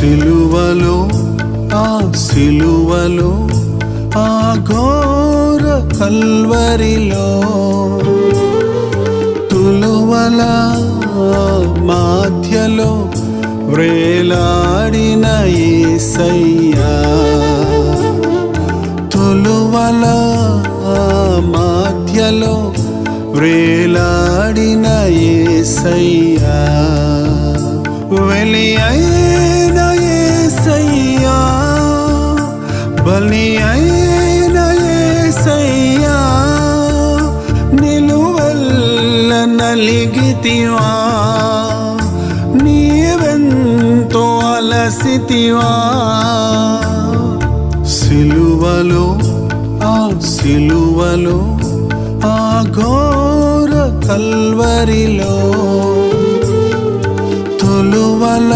సిలువలో సిలువలో ఆ ఘోర కల్వరిలో తులువల మధ్యలో వ్రేలాడిన యేసయ్యా, తులువల మధ్యలో వ్రేలాడిన యేసయ్యా, వెలి అయిన యేసయ్యా, బలి అయిన యేసయ్యా, నిలువెల్ల నలిగితివా, నీవెంతో అలసితివా. సిలువలో సిలువలో ఆ ఘోర కల్వరిలో తులువల